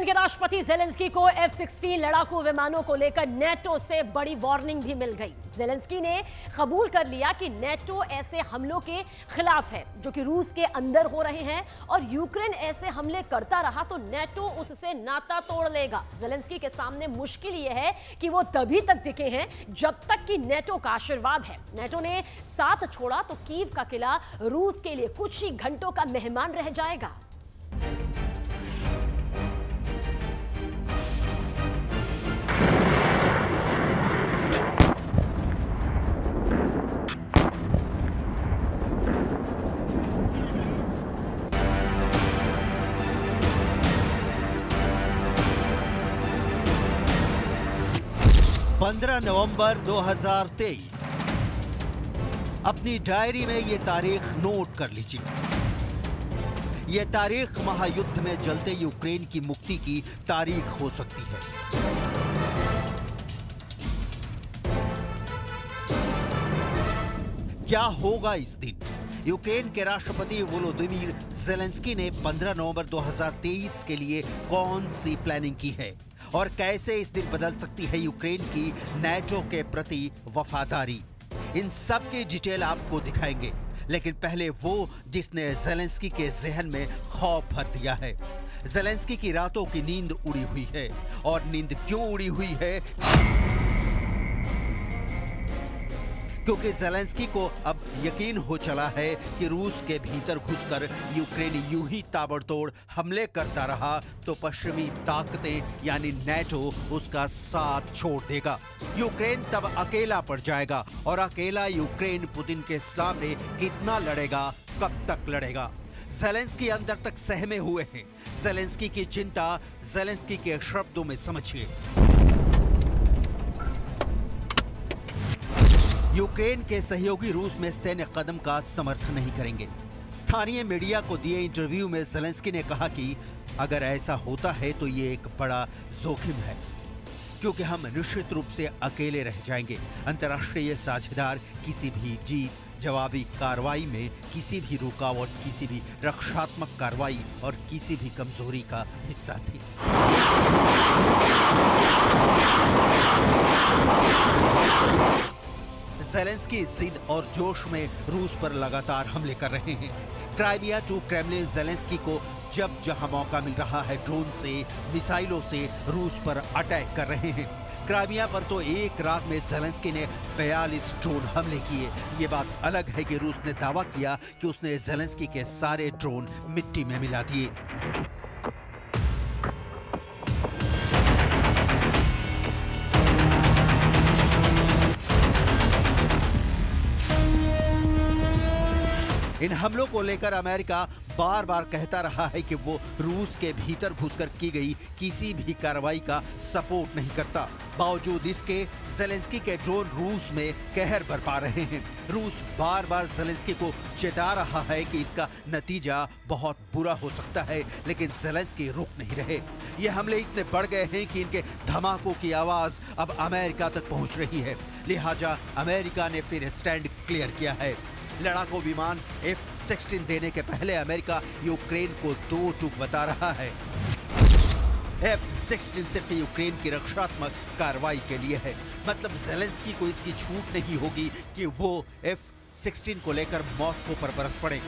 Ukraine के राष्ट्रपति Zelensky को F-16 लड़ाकू विमानों को लेकर नेटो से बड़ी वार्निंग भी मिल गई। जेलेंस्की ने कबूल कर लिया कि नेटो ऐसे हमलों के खिलाफ है जो कि रूस के अंदर हो रहे हैं और यूक्रेन ऐसे हमले करता रहा तो नेटो उससे नाता तोड़ लेगा। जेलेंस्की के सामने मुश्किल यह है कि वो तभी तक टिके हैं जब तक कि नेटो का आशीर्वाद है। नेटो ने साथ छोड़ा तो कीव का किला रूस के लिए कुछ ही घंटों का मेहमान रह जाएगा। नवंबर 2023। अपनी डायरी में यह तारीख नोट कर लीजिए। यह तारीख महायुद्ध में जलते यूक्रेन की मुक्ति की तारीख हो सकती है। क्या होगा इस दिन? यूक्रेन के राष्ट्रपति वोलोदिमीर जेलेंस्की ने 15 नवंबर 2023 के लिए कौन सी प्लानिंग की है और कैसे इस दिन बदल सकती है यूक्रेन की नेटो के प्रति वफादारी? इन सब की डिटेल आपको दिखाएंगे, लेकिन पहले वो जिसने जेलेंस्की के जहन में खौफ भर दिया है। जेलेंस्की की रातों की नींद उड़ी हुई है, और नींद क्यों उड़ी हुई है? क्योंकि जेलेंस्की को अब यकीन हो चला है कि रूस के भीतर घुसकर यूक्रेन यूं ही ताबड़तोड़ हमले करता रहा तो पश्चिमी ताकतें यानी नेटो उसका साथ छोड़ देगा। यूक्रेन तब अकेला पड़ जाएगा, और अकेला यूक्रेन पुतिन के सामने कितना लड़ेगा, कब तक लड़ेगा? जेलेंस्की अंदर तक सहमे हुए हैं। जेलेंस्की की चिंता जेलेंस्की के शब्दों में समझिए। यूक्रेन के सहयोगी रूस में सैन्य कदम का समर्थन नहीं करेंगे। स्थानीय मीडिया को दिए इंटरव्यू में जेलेंस्की ने कहा कि अगर ऐसा होता है तो ये एक बड़ा जोखिम है, क्योंकि हम निश्चित रूप से अकेले रह जाएंगे। अंतर्राष्ट्रीय साझेदार किसी भी जीत, जवाबी कार्रवाई में किसी भी रुकावट, किसी भी रक्षात्मक कार्रवाई और किसी भी कमजोरी का हिस्सा थी। जेलेंस्की जिद और जोश में रूस पर लगातार हमले कर रहे हैं। क्राइमिया टू क्रेमलिन जेलेंस्की को जब जहां मौका मिल रहा है ड्रोन से, मिसाइलों से रूस पर अटैक कर रहे हैं। क्राइमिया पर तो एक रात में जेलेंस्की ने 42 ड्रोन हमले किए। ये बात अलग है कि रूस ने दावा किया कि उसने जेलेंस्की के सारे ड्रोन मिट्टी में मिला दिए। इन हमलों को लेकर अमेरिका बार बार कहता रहा है कि वो रूस के भीतर घुसकर की गई किसी भी कार्रवाई का सपोर्ट नहीं करता। बावजूद इसके जेलेंस्की के ड्रोन रूस में कहर बरपा रहे हैं। रूस बार बार जेलेंस्की को चेता रहा है कि इसका नतीजा बहुत बुरा हो सकता है, लेकिन जेलेंस्की रुक नहीं रहे। ये हमले इतने बढ़ गए हैं कि इनके धमाकों की आवाज अब अमेरिका तक पहुंच रही है। लिहाजा अमेरिका ने फिर स्टैंड क्लियर किया है। लड़ाकू विमान F-16 देने के पहले अमेरिका यूक्रेन को दो टूक बता रहा है। F-16 सिर्फ यूक्रेन की रक्षात्मक कार्रवाई के लिए है। मतलब जेलेंस्की को इसकी छूट नहीं होगी कि वो F-16 को लेकर मॉस्को पर बरस पड़े।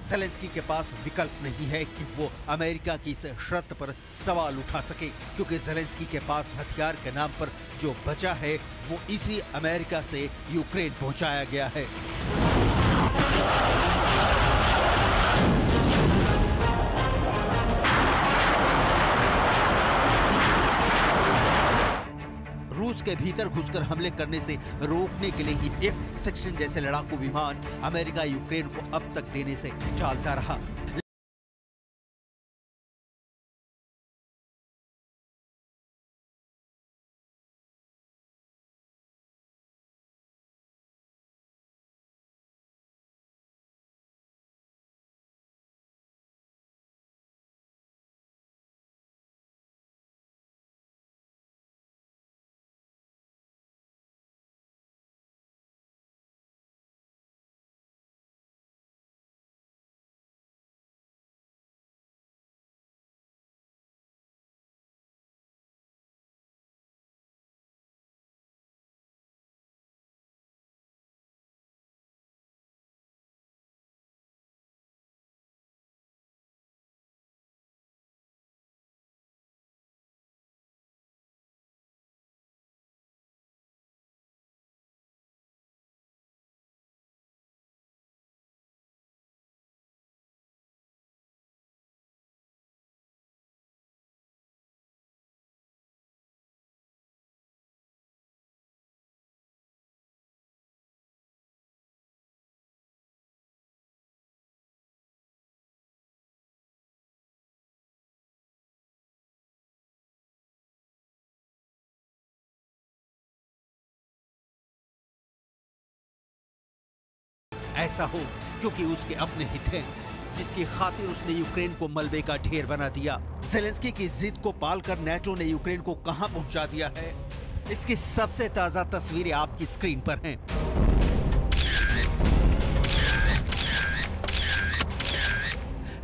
जेलेंस्की के पास विकल्प नहीं है कि वो अमेरिका की इस शर्त पर सवाल उठा सके, क्योंकि जेलेंस्की के पास हथियार के नाम पर जो बचा है वो इसी अमेरिका से यूक्रेन पहुंचाया गया है। रूस के भीतर घुसकर हमले करने से रोकने के लिए ही F-16 जैसे लड़ाकू विमान अमेरिका यूक्रेन को अब तक देने से टालता रहा। ऐसा हो क्योंकि उसके अपने हित हैं, जिसकी खातिर उसने यूक्रेन को मलबे का ढेर बना दिया। ज़ेलेंस्की की जिद को पालकर नेटो ने यूक्रेन को कहां पहुंचा दिया है, इसकी सबसे ताजा तस्वीरें आपकी स्क्रीन पर हैं।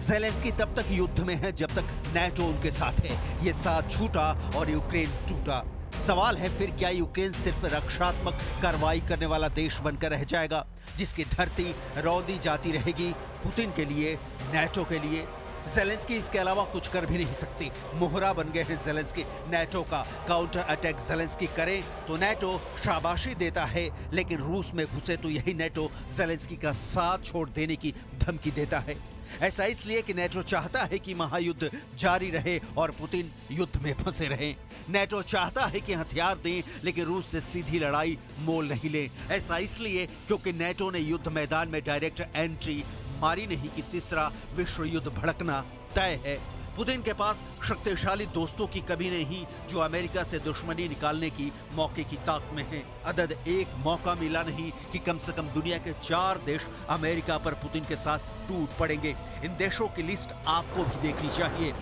ज़ेलेंस्की तब तक युद्ध में है जब तक नेटो उनके साथ है। ये साथ छूटा और यूक्रेन टूटा। सवाल है फिर क्या यूक्रेन सिर्फ रक्षात्मक कार्रवाई करने वाला देश बनकर रह जाएगा, जिसकी धरती रौंदी जाती रहेगी पुतिन के लिए, नेटो के लिए? ज़ेलेंस्की इसके अलावा कुछ कर भी नहीं सकती। मोहरा बन गए हैं ज़ेलेंस्की नेटो का। काउंटर अटैक ज़ेलेंस्की करे तो नेटो शाबाशी देता है, लेकिन रूस में घुसे तो यही नेटो ज़ेलेंस्की का साथ छोड़ देने की धमकी देता है। ऐसा इसलिए कि नेटो चाहता है कि महायुद्ध जारी रहे और पुतिन युद्ध में फंसे रहें। नेटो चाहता है कि हथियार दें, लेकिन रूस से सीधी लड़ाई मोल नहीं ले। ऐसा इसलिए क्योंकि नेटो ने युद्ध मैदान में डायरेक्ट एंट्री मारी नहीं कि तीसरा विश्व युद्ध भड़कना तय है। पुतिन के पास शक्तिशाली दोस्तों की कमी नहीं जो अमेरिका से दुश्मनी निकालने की मौके की ताक में हैं। अदद एक मौका मिला नहीं कि कम से कम दुनिया के 4 देश अमेरिका पर पुतिन के साथ टूट पड़ेंगे। इन देशों की लिस्ट आपको भी देखनी चाहिए।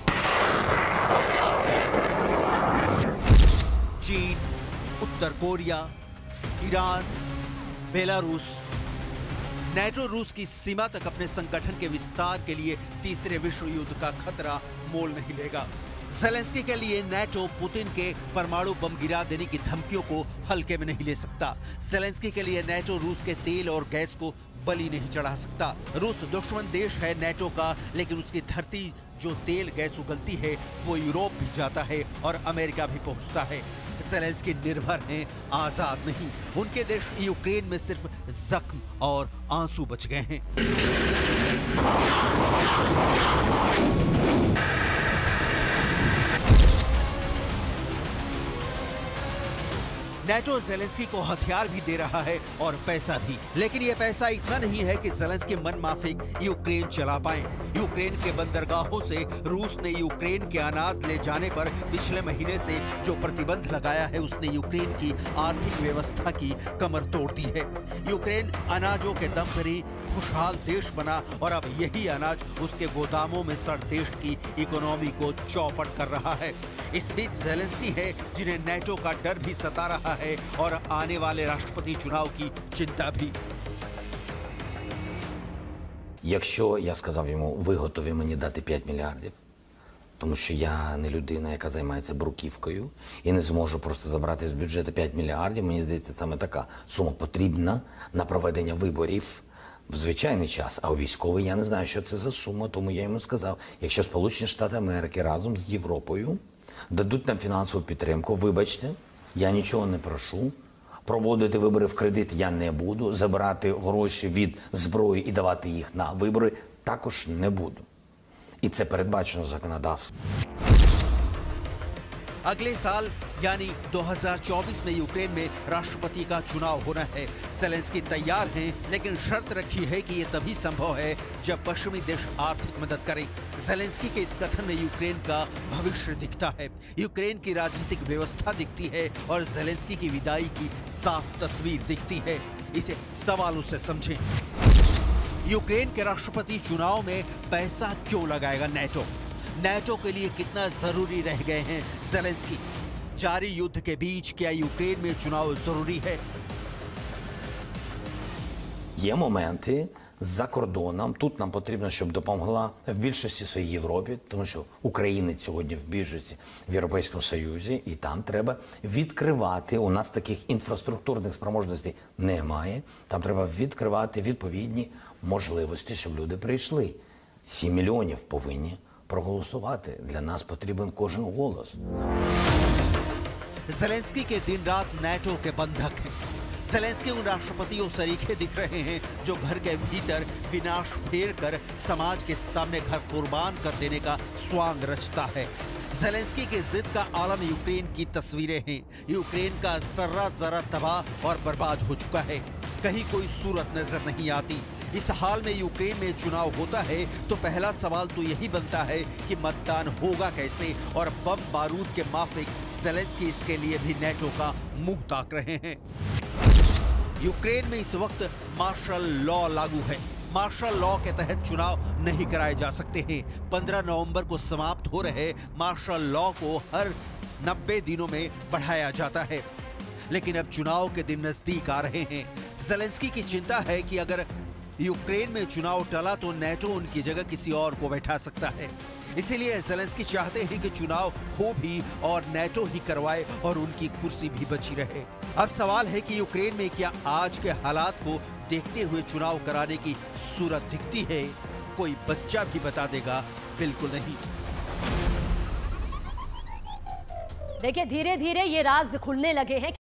चीन, उत्तर कोरिया, ईरान, बेलारूस। नेटो रूस की सीमा तक अपने संगठन के विस्तार के लिए तीसरे विश्व युद्ध का खतरा मोल नहीं लेगा। ज़ेलेंस्की के लिए नेटो पुतिन के परमाणु बम गिरा देने की धमकियों को हल्के में नहीं ले सकता। ज़ेलेंस्की के लिए नेटो रूस के तेल और गैस को बलि नहीं चढ़ा सकता। रूस दुश्मन देश है नेटो का, लेकिन उसकी धरती जो तेल गैस उगलती है वो यूरोप भी जाता है और अमेरिका भी पहुंचता है। ज़ेलेंस्की निर्भर हैं, आजाद नहीं। उनके देश यूक्रेन में सिर्फ जख्म और आंसू बच गए हैं। नेटो ज़ेलेंस्की को हथियार भी दे रहा है और पैसा भी, लेकिन यह पैसा इतना नहीं है कि ज़ेलेंस्की मनमाफिक यूक्रेन चला पाए। यूक्रेन के बंदरगाहों से रूस ने यूक्रेन के अनाज ले जाने पर पिछले महीने से जो प्रतिबंध लगाया है उसने यूक्रेन की आर्थिक व्यवस्था की कमर तोड़ दी है। यूक्रेन अनाजों के दम पर ही खुशहाल देश बना और अब यही अनाज उसके गोदामों में सड़ देश की इकोनॉमी को चौपट कर रहा है। इस बीच ज़ेलेंस्की है जिन्हें नेटो का डर भी सता रहा है और आने वाले राष्ट्रपति चुनाव की चिंता भी। Якщо я сказав йому, ви готові мені дати 5 мільярдів, тому що я не людина, яка займається бруківкою, і не зможу просто забрати з бюджету 5 мільярдів, мені здається, саме така сума потрібна на проведення виборів в звичайний час, а у військовий я не знаю, що це за сума, тому я йому сказав, якщо Сполучені Штати Америки разом з Європою дадуть нам фінансову підтримку, вибачте, я нічого не прошу, проводити вибори в кредит я не буду, забирати гроші від зброї і давати їх на вибори також не буду. І це передбачено законодавством. अगले साल यानी 2024 में यूक्रेन में राष्ट्रपति का चुनाव होना है। ज़ेलेंस्की तैयार हैं, लेकिन शर्त रखी है कि ये तभी संभव है जब पश्चिमी देश आर्थिक मदद करें। ज़ेलेंस्की के इस कथन में यूक्रेन का भविष्य दिखता है, यूक्रेन की राजनीतिक व्यवस्था दिखती है और ज़ेलेंस्की की विदाई की साफ तस्वीर दिखती है। इसे सवालों से समझें। यूक्रेन के राष्ट्रपति चुनाव में पैसा क्यों लगाएगा नेटो? नेटो के लिए कितना जरूरी रह गए हैं ज़ेलेंस्की? जारी युद्ध के बीच क्या यूक्रेन में चुनाव जरूरी है? Є моменти за кордоном. Тут нам потрібно, щоб допомогла в більшості своїй Європі, тому що українець сьогодні в більшості в Європейському Союзі, і там треба відкривати. У нас таких інфраструктурних спроможностей немає. Там треба відкривати відповідні можливості, щоб люди прийшли. 7 мільйонів повинні проголосувати. Для нас потрібен кожен голос. ज़ेलेंस्की के दिन रात नेटो के बंधक हैं। ज़ेलेंस्की उन राष्ट्रपतियों सरीखे दिख रहे हैं जो घर के भीतर विनाश फेर कर समाज के सामने घर कुर्बान कर देने का स्वांग रचता है। ज़ेलेंस्की की जिद का आलम यूक्रेन की तस्वीरें हैं। यूक्रेन का जर्रा जरा तबाह और बर्बाद हो चुका है, कहीं कोई सूरत नजर नहीं आती। इस हाल में यूक्रेन में चुनाव होता है तो पहला सवाल तो यही बनता है कि मतदान होगा कैसे, और बम बारूद के माफिक ज़ेलेंस्की इसके लिए भी नेटो का मुंह ताक रहे हैं। यूक्रेन में इस वक्त मार्शल लॉ लागू है। मार्शल लॉ के तहत चुनाव नहीं कराए जा सकते हैं। 15 नवंबर को समाप्त हो रहे मार्शल लॉ को हर 90 दिनों में बढ़ाया जाता है। लेकिन अब चुनाव के दिन नजदीक आ रहे हैं। ज़ेलेंस्की की चिंता है कि अगर यूक्रेन में चुनाव टला तो नेटो उनकी जगह किसी और को बैठा सकता है। इसीलिए ज़ेलेंस्की चाहते हैं कि चुनाव हो भी और नेटो ही करवाए और उनकी कुर्सी भी बची रहे। अब सवाल है कि यूक्रेन में क्या आज के हालात को देखते हुए चुनाव कराने की सूरत दिखती है? कोई बच्चा भी बता देगा, बिल्कुल नहीं। देखिए, धीरे धीरे ये राज खुलने लगे हैं